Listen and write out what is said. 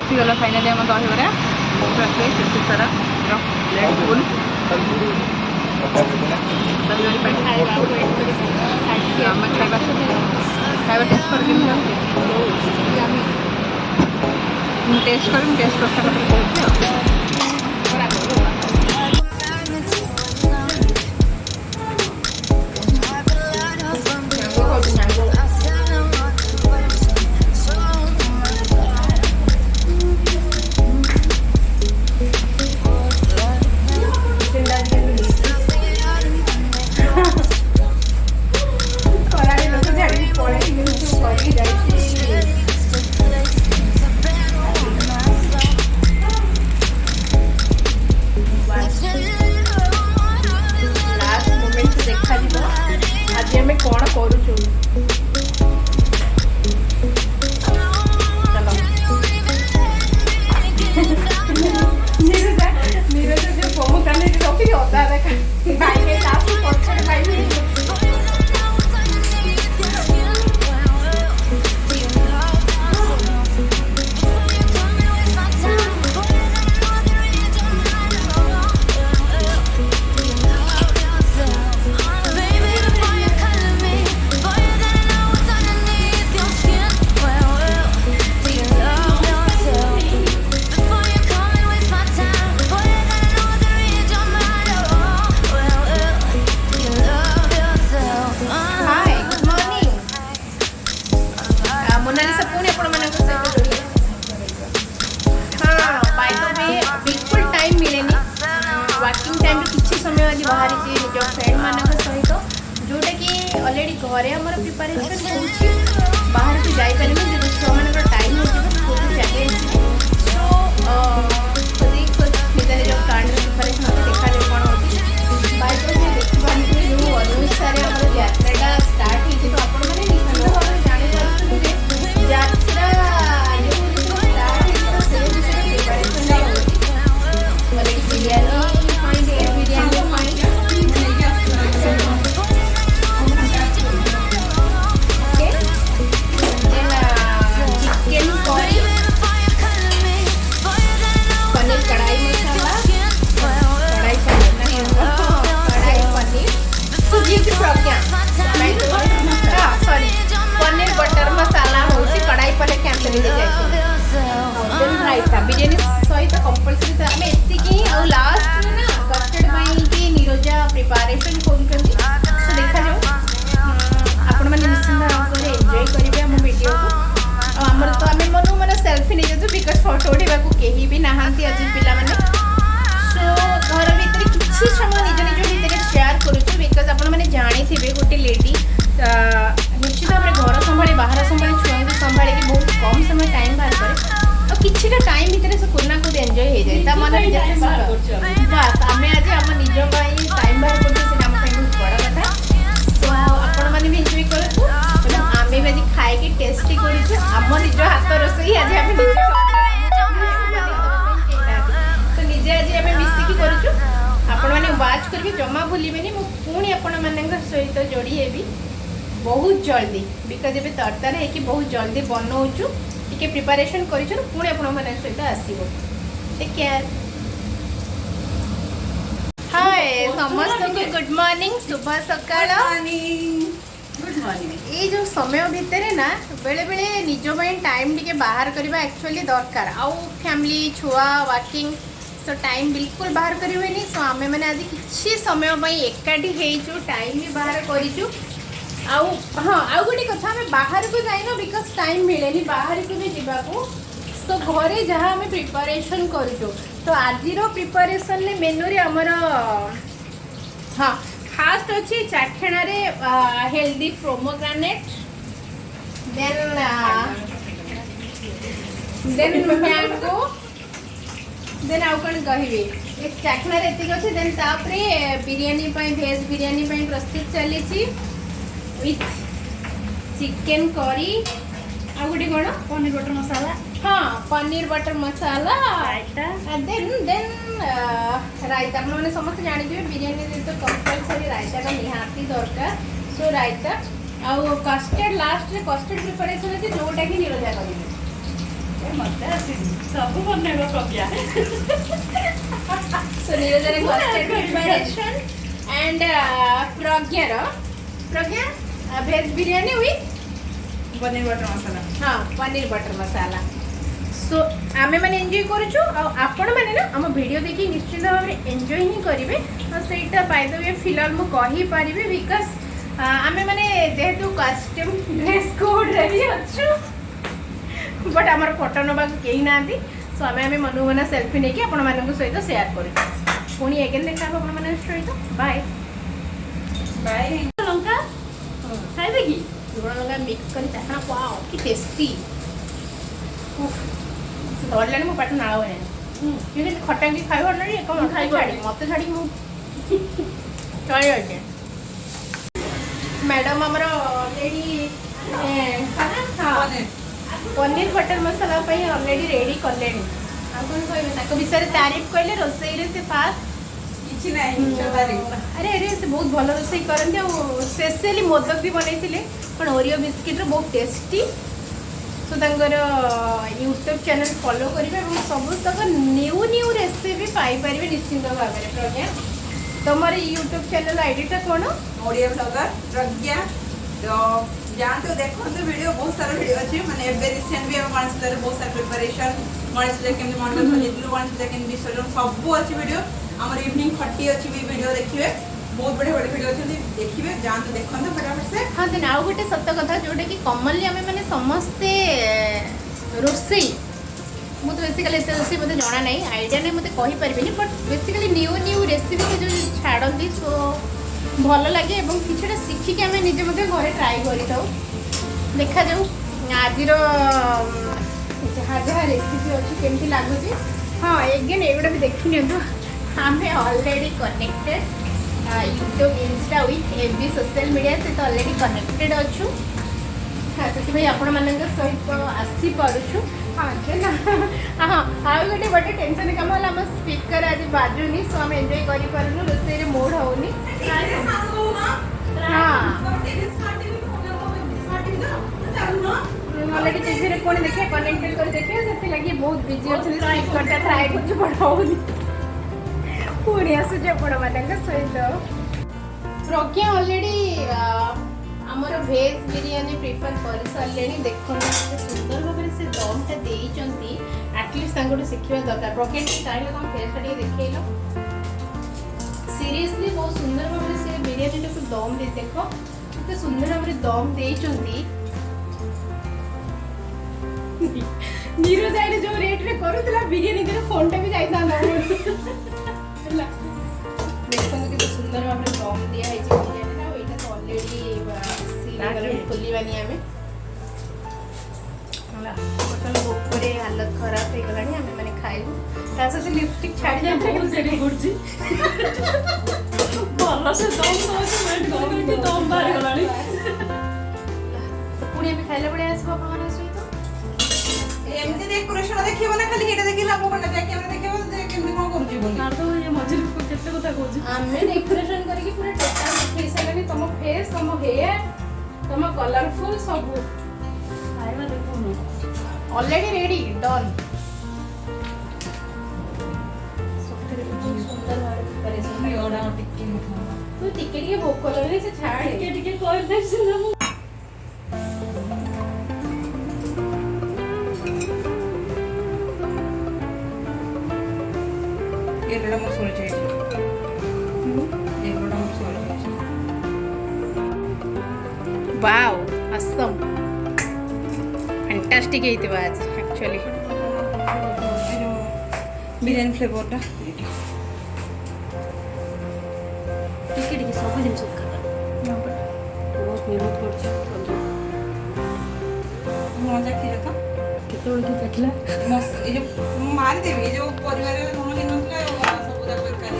ଆସିଗଲା ଫାଇନାଲି ଆମ ଦହିବରା କେତେ ସାରା ପ୍ଲେଟ୍ ଫୁଲ୍ ଦହିବରା ପାଇଁ ଆମେ ଖାଇବା ଟେଷ୍ଟ କରିକି ମୁଁ ଟେଷ୍ଟ କରିସାରିଲା ପରେ କହୁଛି ଆଉ घरे आम प्रिपेरेसन हो बाहर को जापर छुआ मान टाइम हो चलिए निजे जो कार्ड प्रिपेरेसन देखा कौन होती बाइक देखिए जो अनुसार यात्रा स्टार्ट होती तो आपण मैंने निश्चित भाव में जापारे यात्रा बिरयानी सहित कंपलसरी आम एति लास्ट ना कस्टर्ड कि निरोजा प्रिपेरेसन कर देखा आपण मैंने निश्चिंत भाव में एंजॉय करेंगे आम वीडियो को आमर तो आम मन मन सेल्फी नहीं जाऊँ बिकज फोटो उठा कहीं भी नहांती आज पिला माने सो घर भीतर किसी समय निज निज भितर शेयर करुँ बिकज आपण मैंने जानी थे गोटे लेडी निश्चित भाव में घर संभाली बाहर संभाली छुआ को संभाल बहुत कम समय टाइम बाहर करे किसी टाइम भितर से कोना को एंजॉय हो जाए मन बस आम आज आम निज टाइम बाहर कर बहुत बड़ा कथा तो आपण मैंने भी एंजॉय करूँ आम भी आज खाई टेस्टी करम निज हाथ रोसई आज तो निजे आज आम मिसिकी करूँ आपण मैंने वाच करके जमा भूलिबेनी मु पुणी आपण मान सहित जोड़ी हेबी बहुत जल्दी बिकज ए तरतर है बहुत जल्दी बनाऊँ टे प्रिपेरेसन कर पुणी आपण सहित आसो टेक केयर हाय समस्त को गुड मॉर्निंग शुभ सकाळ गुड मॉर्निंग ये जो समय भितर ना बेले बेले निज टाइम टिके बाहर करबा एक्चुअली दरकार आउ फैमिली छुआ वर्किंग सो टाइम बिल्कुल बाहर करें सो आम मैंने आज किसी समय एकाठी हो टाइम भी बाहर करूँ हाँ आउ गोटे कथा आम बाहर को जाइन बिकज टाइम मिले बाहर को भी जावाक तो घरे जहाँ आम प्रिपेरेसन करूँ तो आज प्रिपेरेसन मेनू रे आमर हाँ फास्ट अच्छी चाखेणा healthy pomegranate then mango then आउ कौन कहे चाखेणा एतिक अच्छे देन तापरे बिरयानी भेज बिरयानी प्रस्तुत चली विथ चिकेन करी आ गोटे कौन पनीर बटर मसाला हाँ पनीर बटर मसाला देन रायता मैंने समस्त जानी बिरयानी तो कंपलसरी रायता निहाती दरकार सो रायता आउ कस्टर्ड लास्ट रे कस्टर्ड प्रिपरेशन अच्छे जोटा कि निरोजा करेंगे ମତେ ଆସିନି ସବୁ ବନେଇବ Pragya. So Niroja's custard preparation and Pragya veg biryani with paneer butter masala. हाँ पनीर बटर मसाला। सो आमे मैंने एंजॉय करूछु आपण मैंने ना हम वीडियो देखि निश्चित भाव में एंजॉय ही करिवे तो सेटा बाय द वे फिलहाल मु कहि परिबे बिकॉज़ आमे मैंने जेहेतु कस्टम ड्रेस कोड रे भी अछु बट हमर फोटो नबा केही नांती सो आमे मनु मना सेल्फी नेकी आपण मानन सहित शेयर करू पुणी एगेन देखा आपण मानन सहित बाय बाय लंका खाइबे की लुण लंका मिक्स कर चाखना वाओ की टेस्टी धरलानी मो पाठ नाଳ ହୁଏ ଖଟା କି ଖାଇବ ନା କଣ ଛାଡ଼ି ମତେ ଛାଡ଼ି ମୁଁ ଚଳି ଯାଉଛି ମ୍ୟାଡ଼ାମ ଆମର ଅଲରେଡ଼ି ପନିର ବଟର ମସଲା ପାଇଁ ଅଲରେଡ଼ି ରେଡ଼ି କଲେଣି ଆଉ କ'ଣ କହିବେ ତାଙ୍କ ବିଷୟରେ ତାରିଫ କହିଲେ ରୋଷେଇରେ ସେ ଫାଷ୍ଟ କିଛି ନାହିଁ ଆରେ ଆରେ ସେ ବହୁତ ଭଲ ରୋଷେଇ କରନ୍ତି ଆଉ ସ୍ପେଶିଆଲି ମୋଦକ ବି ବନେଇଥିଲେ କ'ଣ ଓରିଓ ବିସ୍କିଟ୍ର ବହୁତ tasty so YouTube channel follow करेंगे और सब न्यू रेसिपी पाइपर निश्चिंत भाव में प्रज्ञा तुम यूट्यूब चैनल आईडीटा कौन ओडिया ब्लॉगर प्रज्ञा तो जानते देखो वीडियो बहुत सारा वीडियो अच्छे माने एबे रिसेंट भी गणेश पूजा बहुत सारा प्रिपरेशन गणेश पूजा केमती मंडल सजेलु गणेश पूजा केमती विसर्जन सब अच्छी वीडियो आमर इवनिंग 30 अच्छी भी वीडियो देखिए बहुत बढ़िया बढ़िया वीडियो अच्छे देखिए जानते देखो फटाफट से हाँ दिन आउ गोटे सत कथा जोटा कि कमनली आम मैंने समस्ते रोसई मुझे बेसिकली एत रोसई मतलब जना नहीं आइडिया नहीं मतलब कहीपरि बट बेसिकली न्यू रेसिपी से जो छाड़ती सो भल लगे और किसी शिखिक आम निजे घरे ट्राए कर देखा जाऊ आज जहाँ जहाँ रेसिपी अच्छी केमती लगुच हाँ एगेन एगुड़ा भी देखी नि आम already connected YouTube Insta with every social media सहित ऑलरेडी कनेक्टेड अच्छु हाँ से आपण मान सहित आसी पारुछु हाँ ना हाँ आउ गोटे बड़े टेंशन कम है आम स्पीकर आज बाजुनी सो आम एंजॉय कर पारुनु रोसई मोड होनी ऑलरेडी टीवी रे कोन देखे कनेक्टेड कर देखे से लगी बहुत बिजी अछि स्पीकर ट्राई कर पड़ाउनी पुणी आसुचे आपण मानक सहित प्रज्ञा ऑलरेडी आमर भेज बिरयानी प्रिपेयर कर सारे देखो सुंदर भाव से दमटा देती एटलिस्ट तांगोट शिखा दरकार प्रज्ञा चाहिए तुम फेसटा टे देखेल सीरियसली बहुत सुंदर भाव से बिरयानी टाक दम दे देख केते सुंदर भाव दम देती नीरज आइले जो रेट रे करूला बिरयानी दे फोन टा भी जाइता ना देखो कितने सुंदर भाव में दम दिया है बिरयानी ना एटा तो ऑलरेडी खोलिबानी आमे होला टोटल ऊपर हालत खराब हो गलानी आमे माने खाइबु ता से लिपस्टिक छाड़ी जाते कि सेठी गुडजी भलो से दम तो वेट कर दम बाहर गलानी तो पुणी आमे खाइले बडे आसबो अपन सहित एमती डेकोरेशन देखिबो ना खाली हेटा देखिला लाभ कोन जा कैमरा देखिबो केमती कोन करूची बोली मार तो ये मजे केते कथा कहूची आमे डेकोरेशन करके पूरा टोटल दिखाई सलानी तुम फेस तुम हेयर तुम कलरफुल सब खाइबा देखो न ऑलरेडी रेडी डन सुंदर भाव प्रिपरेशन ये ओडा टिक्की तू टिके भोग कलर से छाड़ टिके कर दे से ये बड़ा मसूर चाहिए ये बड़ा मसूर चाहिए वाओ असम फैंटास्टिक है आज एक्चुअली बिरयानी फ्लेवरटा टिके सब जिन सब खाता बहुत मेहनत करछ मजा की रखा केतोल की देखला मस्त ये जो मार देबी जो परिवार रे कोनो दिन नथले सब पूरा कर